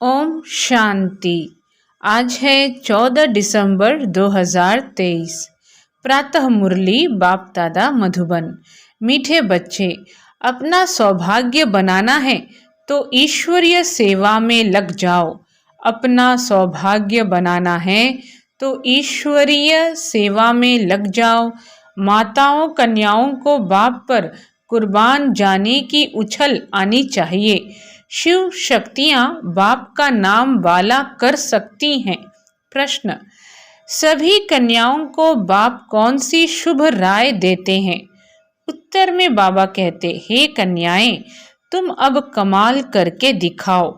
ओम शांति। आज है 14 दिसंबर 2023। प्रातः मुरली बाप दादा मधुबन। मीठे बच्चे, अपना सौभाग्य बनाना है तो ईश्वरीय सेवा में लग जाओ। अपना सौभाग्य बनाना है तो ईश्वरीय सेवा में लग जाओ। माताओं कन्याओं को बाप पर कुर्बान जाने की उछल आनी चाहिए। शिव शक्तियां बाप का नाम वाला कर सकती हैं। प्रश्न, सभी कन्याओं को बाप कौन सी शुभ राय देते हैं? उत्तर में बाबा कहते, हे कन्याएं, तुम अब कमाल करके दिखाओ।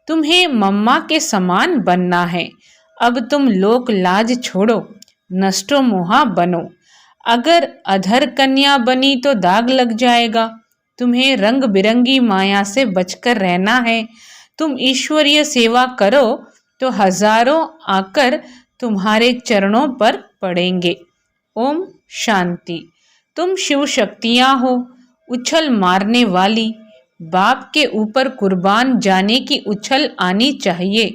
तुम्हें मम्मा के समान बनना है। अब तुम लोक लाज छोड़ो, नष्टो मोहा बनो। अगर अधर कन्या बनी तो दाग लग जाएगा। तुम्हें रंग बिरंगी माया से बचकर रहना है। तुम ईश्वरीय सेवा करो तो हजारों आकर तुम्हारे चरणों पर पड़ेंगे। ओम शांति। तुम शिव शक्तियां हो, उछल मारने वाली। बाप के ऊपर कुर्बान जाने की उछल आनी चाहिए।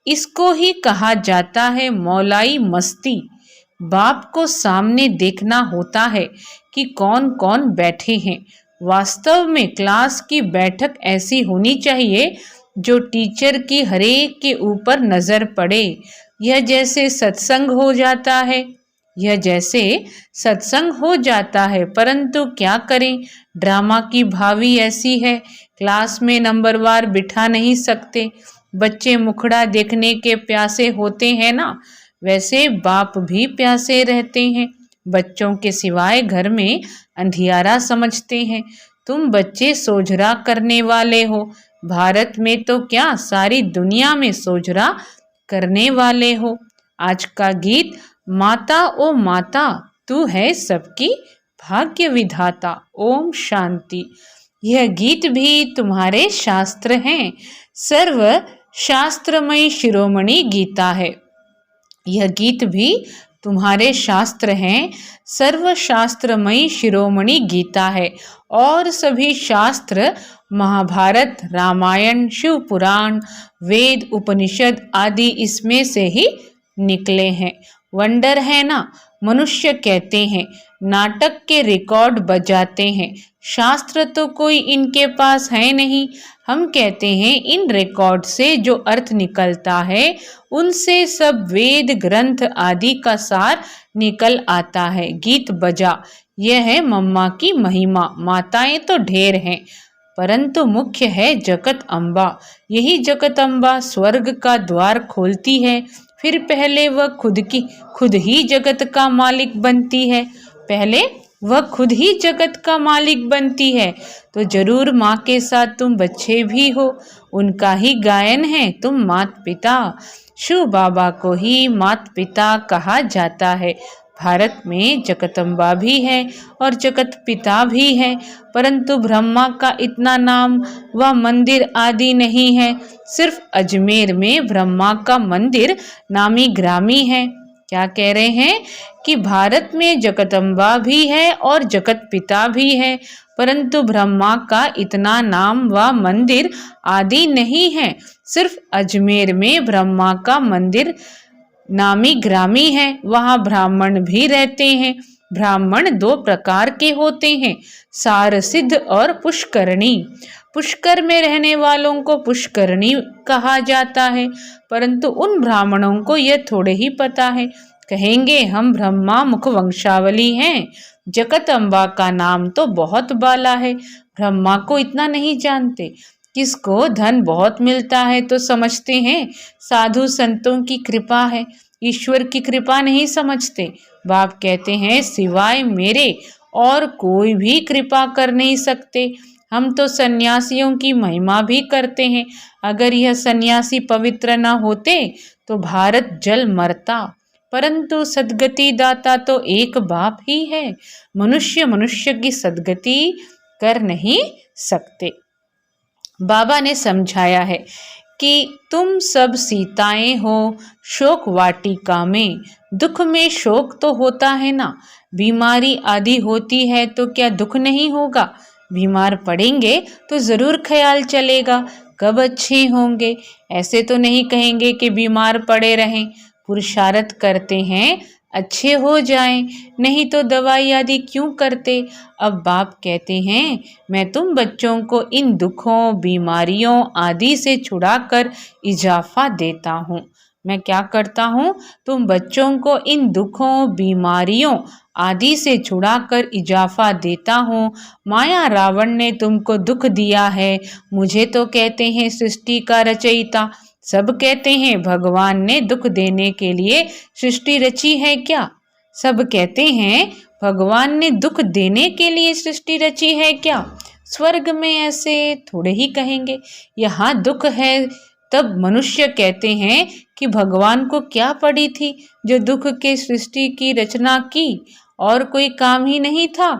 इसको ही कहा जाता है मौलाई मस्ती। बाप को सामने देखना होता है कि कौन कौन बैठे हैं। वास्तव में क्लास की बैठक ऐसी होनी चाहिए जो टीचर की हरेक के ऊपर नजर पड़े। यह जैसे सत्संग हो जाता है, परंतु क्या करें, ड्रामा की भावी ऐसी है। क्लास में नंबरवार बिठा नहीं सकते। बच्चे मुखड़ा देखने के प्यासे होते हैं ना, वैसे बाप भी प्यासे रहते हैं। बच्चों के सिवाय घर में अंधियारा समझते हैं। तुम बच्चे सोझरा करने वाले हो। भारत में तो क्या, सारी दुनिया में सोझरा करने वाले हो। आज का गीत, माता ओ माता तू है सबकी भाग्य विधाता। ओम शांति। यह गीत भी तुम्हारे शास्त्र हैं। सर्व शास्त्रमयी शिरोमणि गीता है। यह गीत भी तुम्हारे शास्त्र हैं। सर्वशास्त्रमयी शिरोमणि गीता है और सभी शास्त्र महाभारत, रामायण, शिव पुराण, वेद, उपनिषद आदि इसमें से ही निकले हैं। वंडर है ना, मनुष्य कहते हैं, नाटक के रिकॉर्ड बजाते हैं। शास्त्र तो कोई इनके पास है नहीं। हम कहते हैं इन रिकॉर्ड से जो अर्थ निकलता है उनसे सब वेद ग्रंथ आदि का सार निकल आता है। गीत बजा, यह है मम्मा की महिमा। माताएं तो ढेर हैं, परंतु मुख्य है जगत अम्बा। यही जगत अम्बा स्वर्ग का द्वार खोलती है। फिर पहले वह खुद ही जगत का मालिक बनती है। तो जरूर माँ के साथ तुम बच्चे भी हो। उनका ही गायन है तुम मात पिता। शिव बाबा को ही मात पिता कहा जाता है। भारत में जगदम्बा भी है और जगत पिता भी है, परंतु ब्रह्मा का इतना नाम व मंदिर आदि नहीं है। सिर्फ अजमेर में ब्रह्मा का मंदिर नामी ग्रामी है। क्या कह रहे हैं कि भारत में जगदम्बा भी है और जगत पिता भी है, परंतु ब्रह्मा का इतना नाम व मंदिर आदि नहीं है। सिर्फ अजमेर में ब्रह्मा का मंदिर नामी ग्रामी है। वहाँ ब्राह्मण भी रहते हैं। ब्राह्मण दो प्रकार के होते हैं, सार सिद्ध और पुष्करणी। पुष्कर में रहने वालों को पुष्करणी कहा जाता है, परंतु उन ब्राह्मणों को यह थोड़े ही पता है। कहेंगे हम ब्रह्मा मुख वंशावली हैं। जगत अम्बा का नाम तो बहुत बाला है, ब्रह्मा को इतना नहीं जानते। किसको धन बहुत मिलता है तो समझते हैं साधु संतों की कृपा है, ईश्वर की कृपा नहीं समझते। बाप कहते हैं सिवाय मेरे और कोई भी कृपा कर नहीं सकते। हम तो सन्यासियों की महिमा भी करते हैं। अगर यह सन्यासी पवित्र न होते तो भारत जल मरता, परंतु सद्गति दाता तो एक बाप ही है। मनुष्य की सद्गति कर नहीं सकते। बाबा ने समझाया है कि तुम सब सीताएं हो शोक वाटिका में। दुख में शोक तो होता है ना। बीमारी आदि होती है तो क्या दुख नहीं होगा? बीमार पड़ेंगे तो जरूर ख्याल चलेगा, कब अच्छे होंगे। ऐसे तो नहीं कहेंगे कि बीमार पड़े रहें, पुरुषार्थ करते हैं अच्छे हो जाएं, नहीं तो दवाई आदि क्यों करते। अब बाप कहते हैं मैं तुम बच्चों को इन दुखों बीमारियों आदि से छुड़ाकर इजाफा देता हूँ। मैं क्या करता हूँ, तुम बच्चों को इन दुखों बीमारियों आदि से छुड़ाकर इजाफा देता हूँ। माया रावण ने तुमको दुख दिया है, मुझे तो कहते हैं सृष्टि का रचयिता। सब कहते हैं भगवान ने दुख देने के लिए सृष्टि रची है क्या। सब कहते हैं भगवान ने दुख देने के लिए सृष्टि रची है क्या। स्वर्ग में ऐसे थोड़े ही कहेंगे, यहाँ दुख है। तब मनुष्य कहते हैं कि भगवान को क्या पड़ी थी जो दुख के सृष्टि की रचना की, और कोई काम ही नहीं था।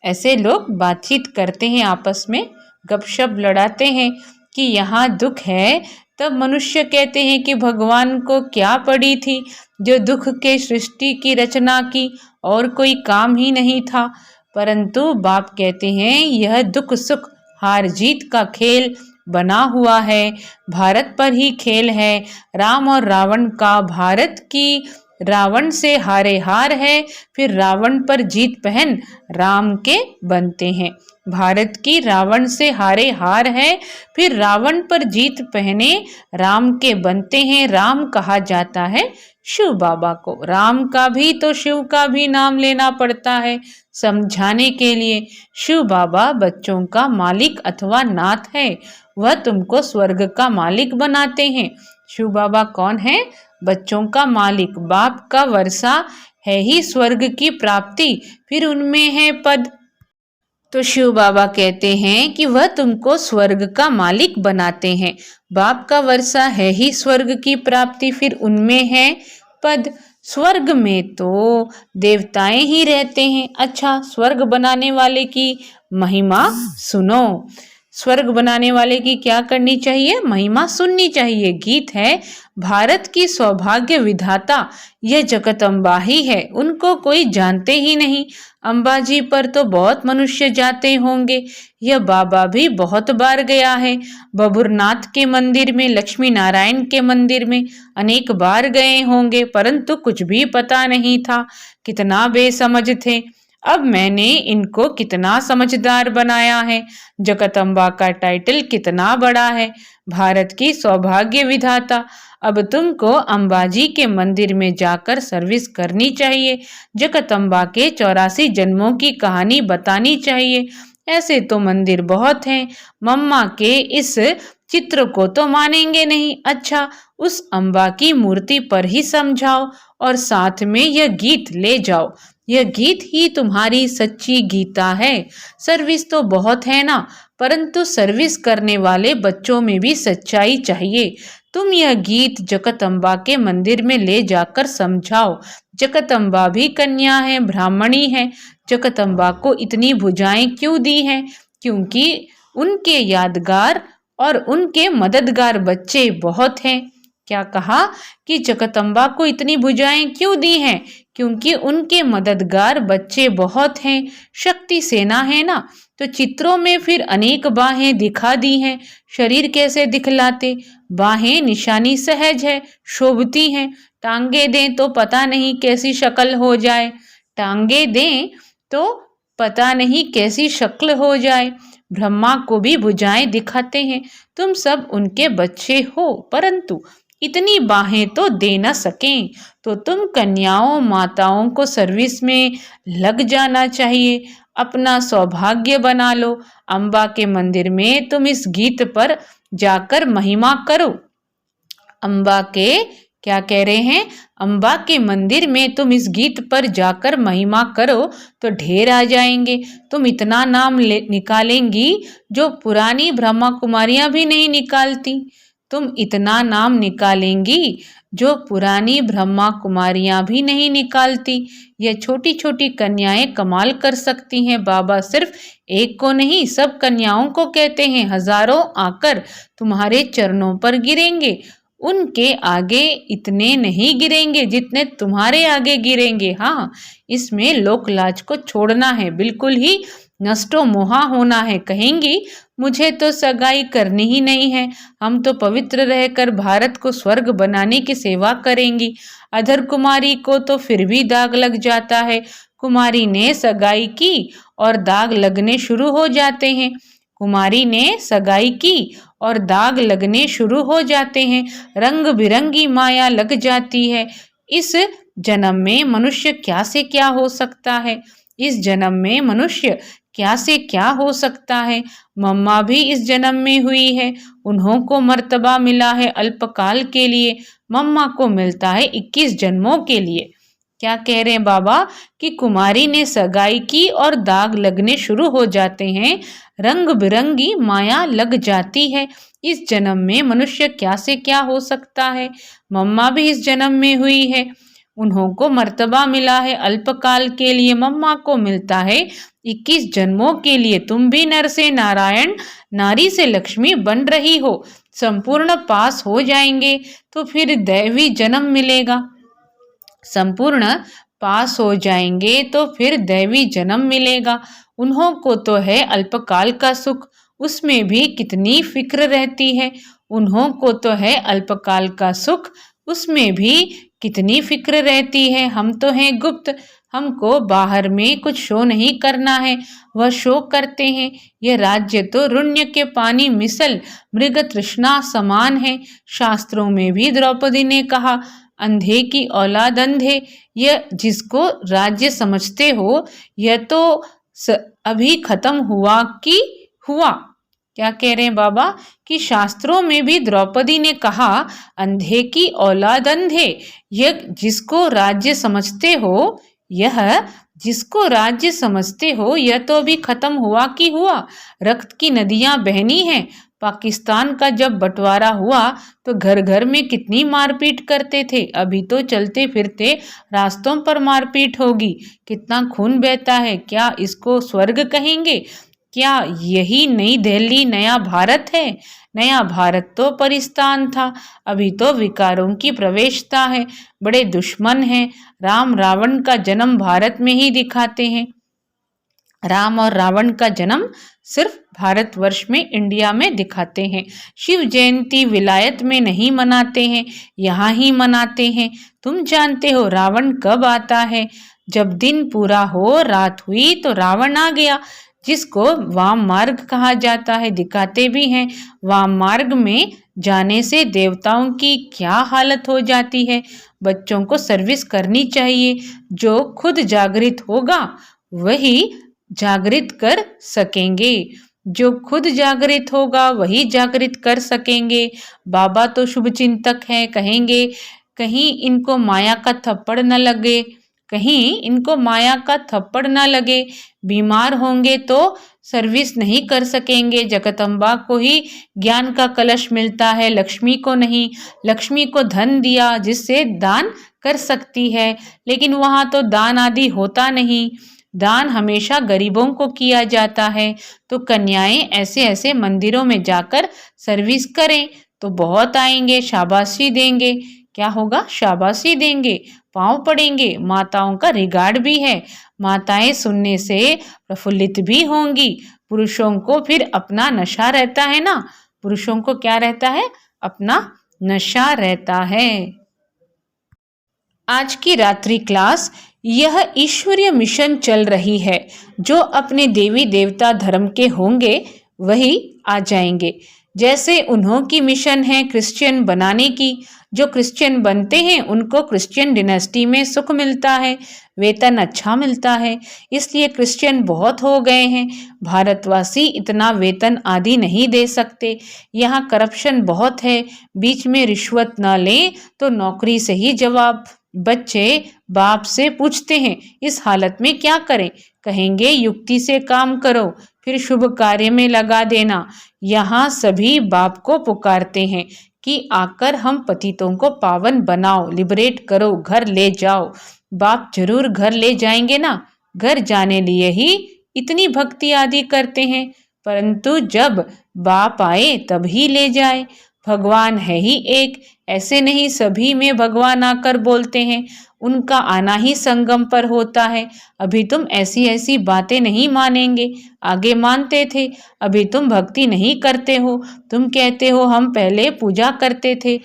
ऐसे लोग बातचीत करते हैं, आपस में गपशप लड़ाते हैं कि यहाँ दुख है। तब मनुष्य कहते हैं कि भगवान को क्या पड़ी थी जो दुख के सृष्टि की रचना की, और कोई काम ही नहीं था। परंतु बाप कहते हैं यह दुख सुख हार जीत का खेल बना हुआ है, भारत पर ही खेल है। राम और रावण का भारत की रावण से हारे हार है, फिर रावण पर जीत पहन राम के बनते हैं। भारत की रावण से हारे हार है, फिर रावण पर जीत पहने राम के बनते हैं। राम कहा जाता है शिव बाबा को। राम का भी तो शिव का भी नाम लेना पड़ता है समझाने के लिए। शिव बाबा बच्चों का मालिक अथवा नाथ है, वह तुमको स्वर्ग का मालिक बनाते हैं। शिव बाबा कौन है, बच्चों का मालिक। बाप का वर्षा है ही स्वर्ग की प्राप्ति, फिर उनमें है पद। तो शिव बाबा कहते हैं कि वह तुमको स्वर्ग का मालिक बनाते हैं। बाप का वर्षा है ही स्वर्ग की प्राप्ति, फिर उनमें है पद। स्वर्ग में तो देवताएं ही रहते हैं। अच्छा, स्वर्ग बनाने वाले की महिमा सुनो। स्वर्ग बनाने वाले की क्या करनी चाहिए, महिमा सुननी चाहिए। गीत है भारत की सौभाग्य विधाता यह जगदम्बा ही है, उनको कोई जानते ही नहीं। अम्बा जी पर तो बहुत मनुष्य जाते होंगे, यह बाबा भी बहुत बार गया है। बबुरनाथ के मंदिर में, लक्ष्मी नारायण के मंदिर में अनेक बार गए होंगे, परंतु कुछ भी पता नहीं था। कितना बेसमझ थे, अब मैंने इनको कितना समझदार बनाया है। जगदम्बा का टाइटल कितना बड़ा है, भारत की सौभाग्य विधाता। अब तुमको अंबाजी के मंदिर में जाकर सर्विस करनी चाहिए, जगदम्बा के 84 जन्मों की कहानी बतानी चाहिए। ऐसे तो मंदिर बहुत हैं, मम्मा के इस चित्र को तो मानेंगे नहीं। अच्छा, उस अम्बा की मूर्ति पर ही समझाओ और साथ में यह गीत ले जाओ। यह गीत ही तुम्हारी सच्ची गीता है। सर्विस तो बहुत है ना, परंतु सर्विस करने वाले बच्चों में भी सच्चाई चाहिए। तुम यह गीत जगदम्बा के मंदिर में ले जाकर समझाओ। जगदम्बा भी कन्या है, ब्राह्मणी है। जगदम्बा को इतनी भुजाएं क्यों दी हैं? क्योंकि उनके यादगार और उनके मददगार बच्चे बहुत हैं। क्या कहा कि जगदम्बा को इतनी भुजाएं क्यों दी हैं? क्योंकि उनके मददगार बच्चे बहुत हैं। शक्ति सेना है ना, तो चित्रों में फिर अनेक बाहें दिखा दी हैं। शरीर कैसे दिखलाते? बाहें निशानी सहज है, शोभती हैं। टांगे दें तो पता नहीं कैसी शक्ल हो जाए, टांगे दें तो पता नहीं कैसी शक्ल हो जाए। ब्रह्मा को भी भुजाएं दिखाते हैं। तुम सब उनके बच्चे हो, परंतु इतनी बाहें तो दे न सकें, तो तुम कन्याओं माताओं को सर्विस में लग जाना चाहिए। अपना सौभाग्य बना लो। अम्बा के मंदिर में तुम इस गीत पर जाकर महिमा करो। अम्बा के क्या कह रहे हैं? अम्बा के मंदिर में तुम इस गीत पर जाकर महिमा करो तो ढेर आ जाएंगे। तुम इतना नाम निकालेंगी जो पुरानी ब्रह्मा कुमारियां भी नहीं निकालती। तुम इतना नाम निकालेंगी जो पुरानी ब्रह्मा कुमारियां भी नहीं निकालती। यह छोटी छोटी कन्याएं कमाल कर सकती हैं। बाबा सिर्फ एक को नहीं, सब कन्याओं को कहते हैं, हजारों आकर तुम्हारे चरणों पर गिरेंगे। उनके आगे इतने नहीं गिरेंगे जितने तुम्हारे आगे गिरेंगे। हाँ, इसमें लोक लाज को छोड़ना है, बिल्कुल ही नष्टो मोहा होना है। कहेंगी मुझे तो सगाई करनी ही नहीं है, हम तो पवित्र रहकर भारत को स्वर्ग बनाने की सेवा करेंगी। अधर कुमारी को तो फिर भी दाग लग जाता है। कुमारी ने सगाई की और दाग लगने शुरू हो जाते हैं। कुमारी ने सगाई की और दाग लगने शुरू हो जाते हैं। रंग बिरंगी माया लग जाती है। इस जन्म में मनुष्य क्या से क्या हो सकता है। इस जन्म में मनुष्य क्या से क्या हो सकता है। मम्मा भी इस जन्म में हुई है, उन्हों को मर्तबा मिला है अल्पकाल के लिए, मम्मा को मिलता है 21 जन्मों के लिए। क्या कह रहे हैं बाबा कि कुमारी ने सगाई की और दाग लगने शुरू हो जाते हैं, रंग बिरंगी माया लग जाती है। इस जन्म में मनुष्य क्या से क्या हो सकता है। मम्मा भी इस जन्म में हुई है, उन्हों को मर्तबा मिला है अल्पकाल के लिए, मम्मा को मिलता है 21 जन्मों के लिए। तुम भी नर से नारायण, नारी से लक्ष्मी बन रही हो। संपूर्ण पास हो जाएंगे तो फिर दैवी जन्म मिलेगा। संपूर्ण पास हो जाएंगे तो फिर दैवी जन्म मिलेगा। उन्हों को तो है अल्पकाल का सुख, उसमें भी कितनी फिक्र रहती है। उन्हों को तो है अल्पकाल का सुख, उसमें भी कितनी फिक्र रहती है। हम तो हैं गुप्त, हमको बाहर में कुछ शो नहीं करना है, वह शो करते हैं। यह राज्य तो रुण्य के पानी मिसल मृग तृष्णा समान है। शास्त्रों में भी द्रौपदी ने कहा, अंधे की औलाद अंधे। यह जिसको राज्य समझते हो, यह तो अभी खत्म हुआ कि हुआ। क्या कह रहे हैं बाबा कि शास्त्रों में भी द्रौपदी ने कहा, अंधे की औलाद अंधे। यह जिसको राज्य समझते हो, यह जिसको राज्य समझते हो, यह तो अभी खत्म हुआ कि हुआ। रक्त की नदियां बहनी हैं। पाकिस्तान का जब बंटवारा हुआ तो घर घर में कितनी मारपीट करते थे, अभी तो चलते फिरते रास्तों पर मारपीट होगी। कितना खून बहता है। क्या इसको स्वर्ग कहेंगे? क्या यही नई दिल्ली नया भारत है? नया भारत तो परिस्तान था, अभी तो विकारों की प्रवेशता है। बड़े दुश्मन हैं। राम रावण का जन्म भारत में ही दिखाते हैं। राम और रावण का जन्म सिर्फ भारतवर्ष में, इंडिया में दिखाते हैं। शिव जयंती विलायत में नहीं मनाते हैं, यहाँ ही मनाते हैं। तुम जानते हो रावण कब आता है? जब दिन पूरा हो, रात हुई तो रावण आ गया, जिसको वाम मार्ग कहा जाता है। दिखाते भी हैं वाम मार्ग में जाने से देवताओं की क्या हालत हो जाती है। बच्चों को सर्विस करनी चाहिए। जो खुद जागृत होगा वही जागृत कर सकेंगे। जो खुद जागृत होगा वही जागृत कर सकेंगे। बाबा तो शुभ चिंतक हैं। कहेंगे कहीं इनको माया का थप्पड़ न लगे, कहीं इनको माया का थप्पड़ न लगे। बीमार होंगे तो सर्विस नहीं कर सकेंगे। जगदम्बा को ही ज्ञान का कलश मिलता है, लक्ष्मी को नहीं। लक्ष्मी को धन दिया जिससे दान कर सकती है, लेकिन वहाँ तो दान आदि होता नहीं। दान हमेशा गरीबों को किया जाता है। तो कन्याएं ऐसे ऐसे मंदिरों में जाकर सर्विस करें तो बहुत आएंगे, शाबाशी देंगे। क्या होगा? शाबाशी देंगे, पांव पड़ेंगे। माताओं का रिगार्ड भी है। माताएं सुनने से प्रफुल्लित भी होंगी। पुरुषों को फिर अपना नशा रहता है ना, पुरुषों को क्या रहता है? अपना नशा रहता है। आज की रात्रि क्लास यह ईश्वरीय मिशन चल रही है। जो अपने देवी देवता धर्म के होंगे वही आ जाएंगे। जैसे उन्हों की मिशन है क्रिश्चियन बनाने की। जो क्रिश्चियन बनते हैं उनको क्रिश्चियन डिनेस्टी में सुख मिलता है, वेतन अच्छा मिलता है, इसलिए क्रिश्चियन बहुत हो गए हैं। भारतवासी इतना वेतन आदि नहीं दे सकते। यहाँ करप्शन बहुत है। बीच में रिश्वत ना लें तो नौकरी से ही जवाब। बच्चे बाप से पूछते हैं इस हालत में क्या करें? कहेंगे युक्ति से काम करो, फिर शुभ कार्य में लगा देना। यहाँ सभी बाप को पुकारते हैं कि आकर हम पतितों को पावन बनाओ, लिबरेट करो, घर ले जाओ। बाप जरूर घर ले जाएंगे ना, घर जाने लिए ही इतनी भक्ति आदि करते हैं। परंतु जब बाप आए तब ही ले जाए। भगवान है ही एक, ऐसे नहीं सभी में भगवान आकर बोलते हैं, उनका आना ही संगम पर होता है। अभी तुम ऐसी ऐसी बातें नहीं मानेंगे, आगे मानते थे। अभी तुम भक्ति नहीं करते हो, तुम कहते हो हम पहले पूजा करते थे।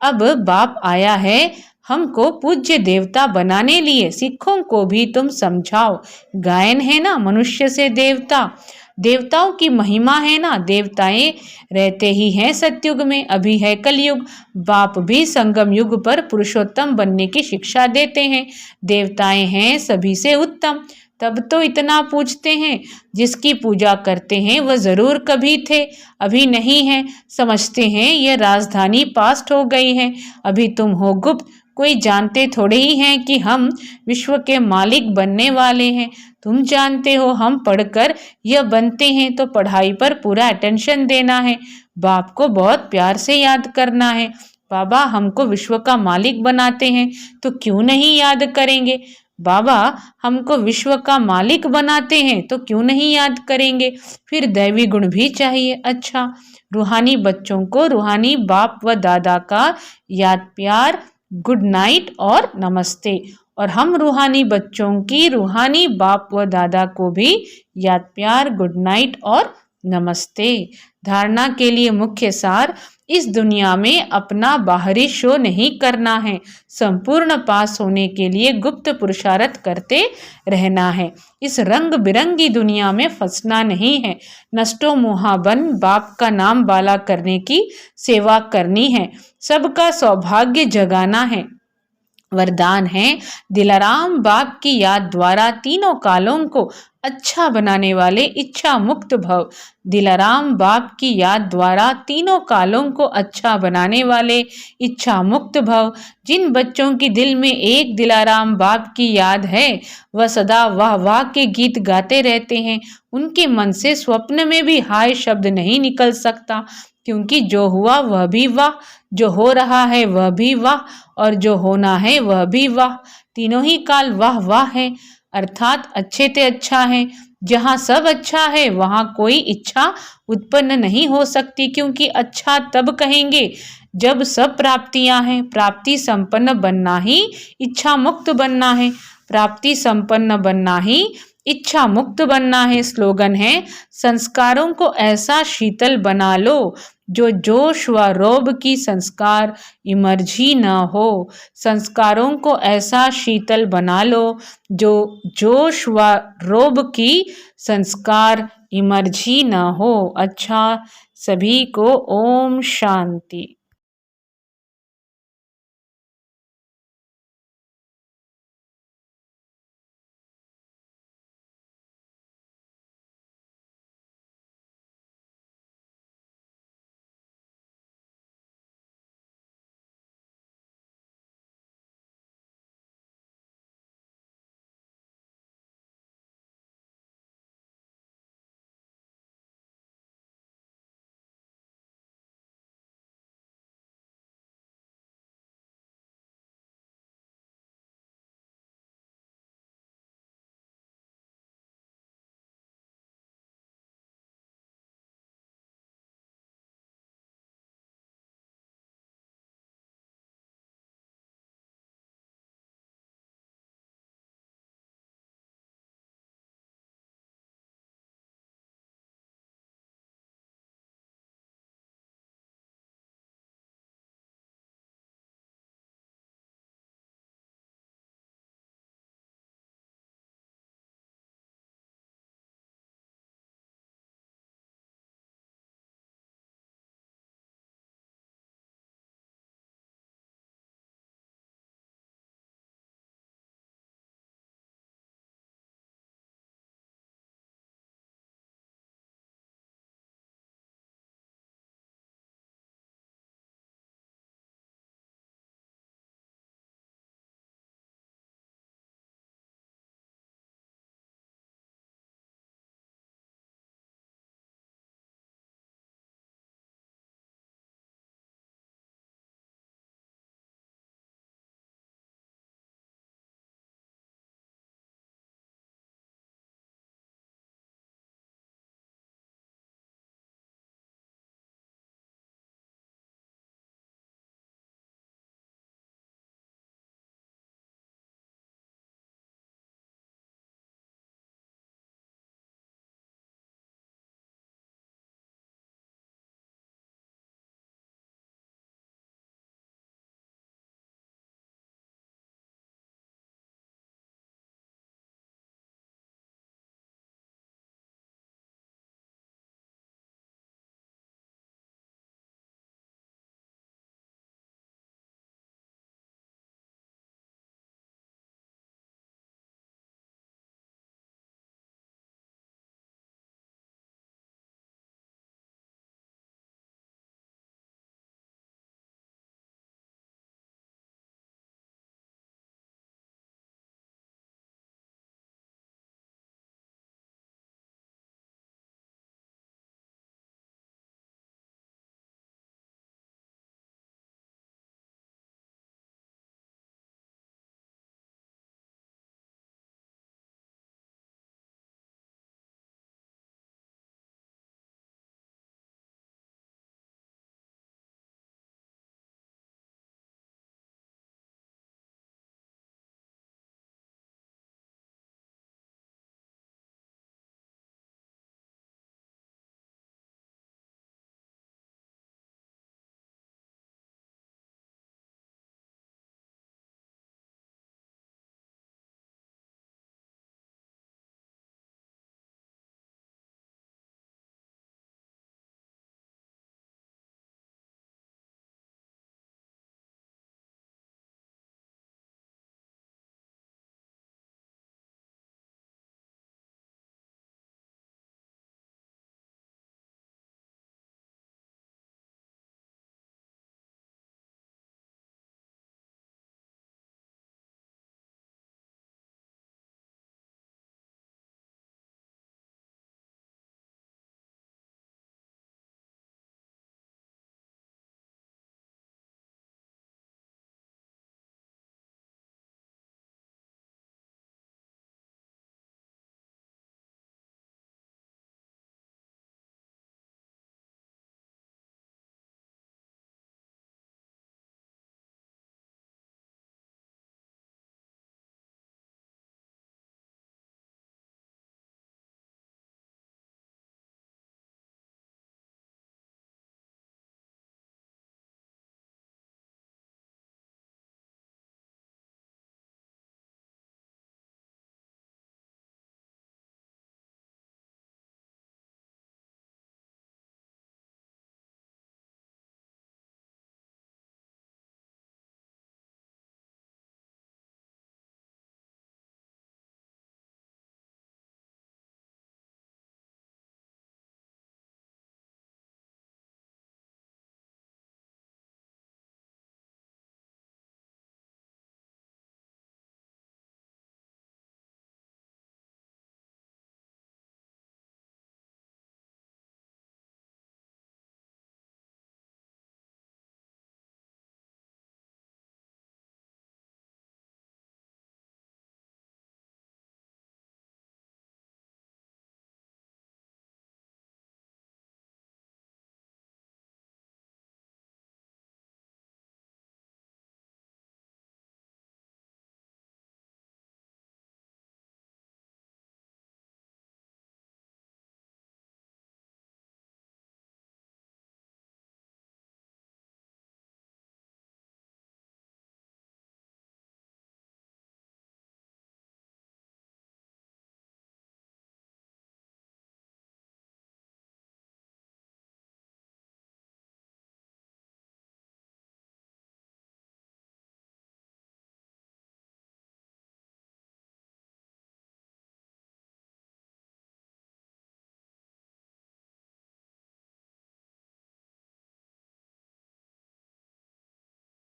अब बाप आया है हमको पूज्य देवता बनाने लिए, सिखों को भी तुम समझाओ। गायन है ना मनुष्य से देवता, देवताओं की महिमा है ना, देवताएं रहते ही हैं सतयुग में, अभी है कलयुग। बाप भी संगम युग पर पुरुषोत्तम बनने की शिक्षा देते हैं। देवताएं हैं सभी से उत्तम, तब तो इतना पूछते हैं। जिसकी पूजा करते हैं वह जरूर कभी थे, अभी नहीं है। समझते हैं यह राजधानी पास्ट हो गई है, अभी तुम हो गुप्त। कोई जानते थोड़े ही हैं कि हम विश्व के मालिक बनने वाले हैं। तुम जानते हो हम पढ़कर यह बनते हैं, तो पढ़ाई पर पूरा अटेंशन देना है। बाप को बहुत प्यार से याद करना है। बाबा हमको विश्व का मालिक बनाते हैं तो क्यों नहीं याद करेंगे। बाबा हमको विश्व का मालिक बनाते हैं तो क्यों नहीं याद करेंगे। फिर दैवी गुण भी चाहिए। अच्छा, रूहानी बच्चों को रूहानी बाप व दादा का याद प्यार, गुड नाइट और नमस्ते। और हम रूहानी बच्चों की रूहानी बाप व दादा को भी याद प्यार, गुड नाइट और नमस्ते। धारणा के लिए मुख्य सार, इस दुनिया में अपना बाहरी शो नहीं करना है, संपूर्ण पास होने के लिए गुप्त पुरुषार्थ करते रहना है। इस रंग बिरंगी दुनिया में फंसना नहीं है। नष्टो मोहाबन बाप का नाम बाला करने की सेवा करनी है, सबका सौभाग्य जगाना है। वरदान है दिलाराम बाप की याद द्वारा तीनों कालों को अच्छा बनाने वाले इच्छा मुक्त भव। दिलाराम बाप की याद द्वारा तीनों कालों को अच्छा बनाने वाले इच्छा मुक्त भव। जिन बच्चों की दिल में एक दिलाराम बाप की याद है वह सदा वाह वाह के गीत गाते रहते हैं। उनके मन से स्वप्न में भी हाय शब्द नहीं निकल सकता, क्योंकि जो हुआ वह भी वाह, जो हो रहा है वह भी वाह, और जो होना है वह भी वाह। तीनों ही काल वाह वाह है, अर्थात अच्छे ते अच्छा है। जहाँ सब अच्छा है वहाँ कोई इच्छा उत्पन्न नहीं हो सकती, क्योंकि अच्छा तब कहेंगे जब सब प्राप्तियां हैं। प्राप्ति संपन्न बनना ही इच्छा मुक्त बनना है, प्राप्ति संपन्न बनना ही इच्छा मुक्त बनना है। स्लोगन है संस्कारों को ऐसा शीतल बना लो जो जोश व रोब की संस्कार इमर्जी न हो। संस्कारों को ऐसा शीतल बना लो जो जोश व रोब की संस्कार इमर्जी न हो। अच्छा, सभी को ओम शांति।